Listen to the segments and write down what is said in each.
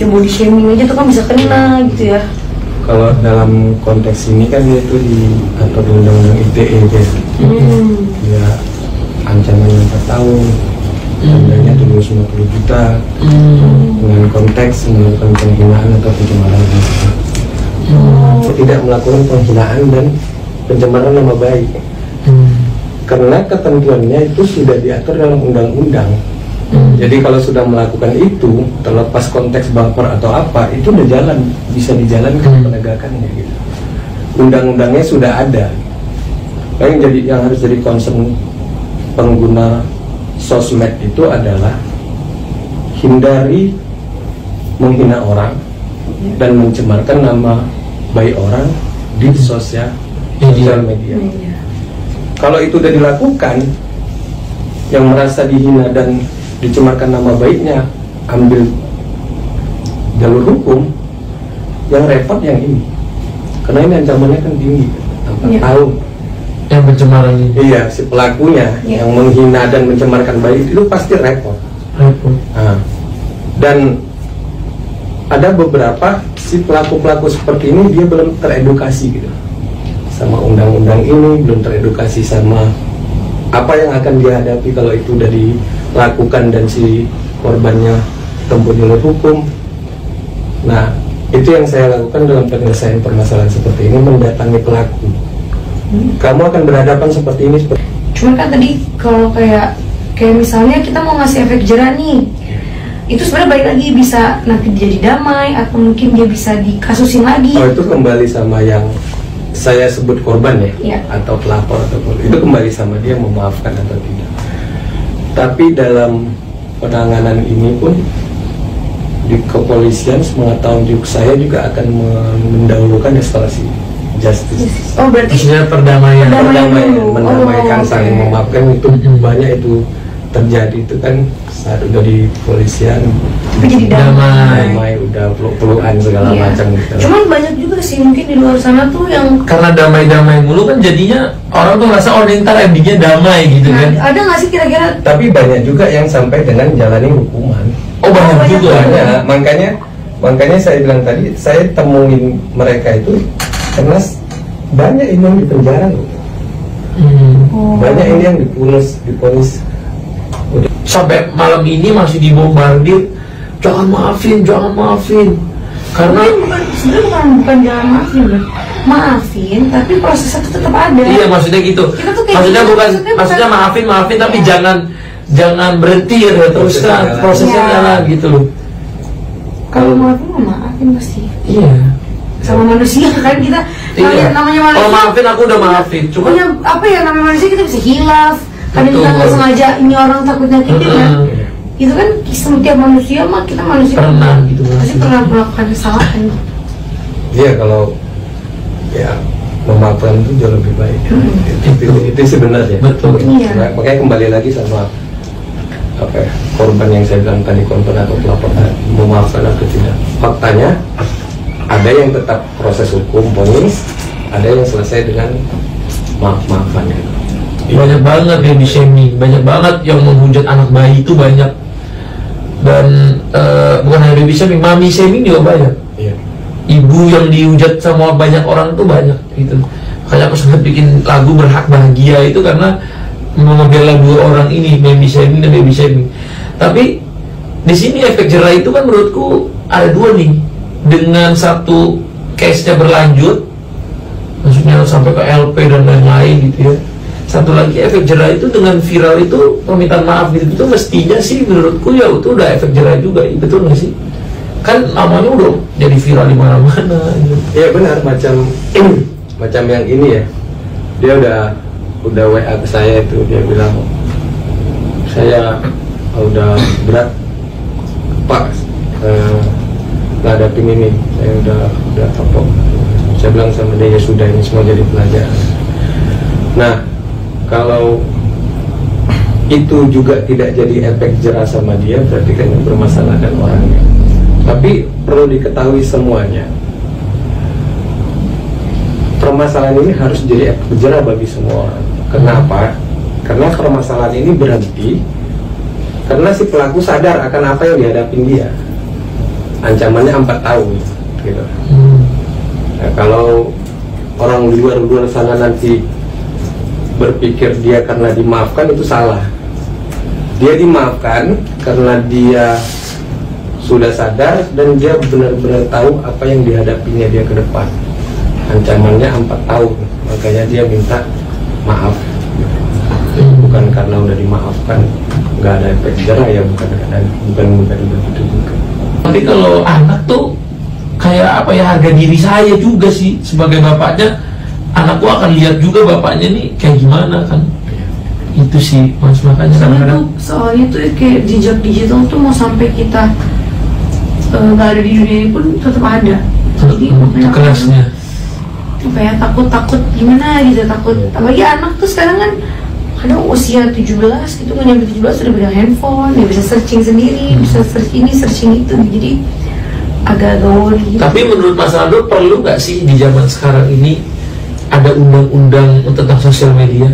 body shaming aja tuh kan bisa kena gitu ya. Kalau dalam konteks ini kan dia itu diatur di undang-undang ITE ya. Ya ancaman 4 tahun, dendanya 250 juta dengan konteks melakukan penghinaan atau pencemaran. Tidak melakukan penghinaan dan pencemaran nama baik. Karena ketentuannya itu sudah diatur dalam undang-undang. Jadi kalau sudah melakukan itu, terlepas konteks baper atau apa, itu udah jalan, bisa dijalankan penegakannya gitu. Undang-undangnya sudah ada. Yang harus jadi concern pengguna sosmed itu adalah hindari menghina orang dan mencemarkan nama baik orang di sosial media. Kalau itu udah dilakukan, yang merasa dihina dan dicemarkan nama baiknya ambil jalur hukum, yang repot yang ini, karena ini ancamannya kan tinggi, 4 tahun. Yang pencemaran ini. Iya, si pelakunya yang menghina dan mencemarkan baik itu pasti repot. Nah, dan ada beberapa si pelaku-pelaku seperti ini dia belum teredukasi gitu sama undang-undang ini, belum teredukasi sama apa yang akan dihadapi kalau itu udah dilakukan dan si korbannya tempuh jalur hukum. Nah, itu yang saya lakukan dalam penyelesaian permasalahan seperti ini, mendatangi pelaku. Kamu akan berhadapan seperti ini. Cuman kan tadi kalau kayak misalnya kita mau ngasih efek jerah nih, itu sebenarnya balik lagi bisa nanti jadi damai atau mungkin dia bisa dikasusin lagi. Oh, itu kembali sama yang saya sebut korban ya, atau pelapor atau itu kembali sama dia memaafkan atau tidak. Tapi dalam penanganan ini pun di kepolisian sepengetahuan saya juga akan mendahulukan eskalasi justice. Oh, berarti maksudnya perdamaian, mendamaikan, saling memaafkan itu banyak itu terjadi itu kan saat udah di kepolisian jadi damai udah peluk-pelukan segala macam gitu. Cuman banyak juga sih mungkin di luar sana tuh yang karena damai-damai mulu kan jadinya orang tuh merasa oh ntar endingnya damai gitu kan. Ada nggak sih kira-kira? Tapi banyak juga yang sampai dengan jalani hukuman. Oh banyak juga. Makanya saya bilang tadi saya temuin mereka itu karena banyak ini yang di penjara loh. Banyak ini yang diponis sampai malam ini masih dibombardir, jangan maafin karena bukan jangan maafin tapi prosesnya itu tetap ada. Iya, maksudnya gitu. Maksudnya maafin tapi jangan berhenti ya, teruskan prosesnya jalan gitu loh. Kalau maafin pasti. Iya. Sama manusia kan kita namanya manusia. Kalau maafin aku udah maafin. Cuma apa ya namanya manusia kita bisa hilaf. Kadang kita nggak sengaja ini orang takut nyakitin kan. Itu kan setiap manusia mah kita manusia pernah gitu pasti pernah melakukan kesalahan. Iya, kalau ya memaafkan itu jauh lebih baik. Itu sebenarnya. Betul. Nah, makanya kembali lagi sama korban yang saya bilang tadi, korban atau pelapor memaafkan atau tidak. Faktanya ada yang tetap proses hukum ponis, ada yang selesai dengan maaf-maafan gitu. Banyak banget yang di-shaming, banyak banget yang menghujat anak bayi itu banyak. Dan bukan hanya baby shaming, mami shaming juga banyak. Ibu yang dihujat sama banyak orang tuh banyak gitu. Makanya aku sempat bikin lagu Berhak Bahagia itu karena membela dua orang ini, baby shaming dan baby shaming. Tapi di sini efek jerah itu kan menurutku ada dua nih. Dengan satu case-nya berlanjut, maksudnya sampai ke LP dan lain-lain gitu ya. Satu lagi efek jerah itu dengan viral itu permintaan maaf gitu, itu mestinya sih menurutku ya itu udah efek jerah juga, betul nggak sih? Kan namanya udah jadi viral di mana-mana. Iya benar, macam yang ini ya, dia udah WA ke saya itu, dia bilang saya udah berat Pak ngadapin ini, saya udah kapok. Saya bilang sama dia ya sudah, ini semua jadi pelajaran. Nah, kalau itu juga tidak jadi efek jerah sama dia, berarti kan yang bermasalah kan orangnya. Tapi perlu diketahui semuanya, permasalahan ini harus jadi efek jerah bagi semua orang. Kenapa? Karena permasalahan ini berhenti karena si pelaku sadar akan apa yang dihadapin dia. ancamannya 4 tahun gitu. Nah, kalau orang di luar sana nanti berpikir dia karena dimaafkan, itu salah. Dia dimaafkan karena dia sudah sadar dan dia benar-benar tahu apa yang dihadapinya dia ke depan. Ancamannya 4 tahun, makanya dia minta maaf. Bukan karena udah dimaafkan nggak ada efek jerah, ya bukan begitu juga. Tapi kalau anak tuh kayak apa ya, harga diri saya juga sih sebagai bapaknya. Anakku akan lihat juga bapaknya nih kayak gimana kan. Itu sih Mas, makanya kadang-kadang soalnya tuh kayak jejak digital tuh mau sampai kita nggak ada di dunia ini pun tetap ada. Jadi makanya kerasnya apa ya, takut gimana gitu, takut. Apalagi anak tuh sekarang kan kadang usia 17 gitu, nggak nyampe 17 sudah pegang handphone, ya bisa searching sendiri, bisa search ini, searching itu, jadi agak worry gitu. Tapi menurut Mas Aldo, perlu nggak sih di zaman sekarang ini ada undang-undang tentang sosial media?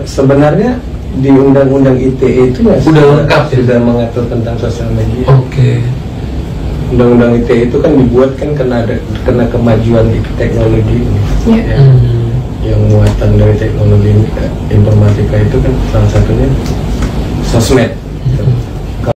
Sebenarnya di undang-undang ITE itu udah lengkap ya? Sudah mengatur tentang sosial media. Oke. Undang-undang ITE itu kan dibuat kan karena kemajuan di teknologi ini. Ya. Yang muatan dari teknologi ini, informatika itu kan salah satunya sosmed.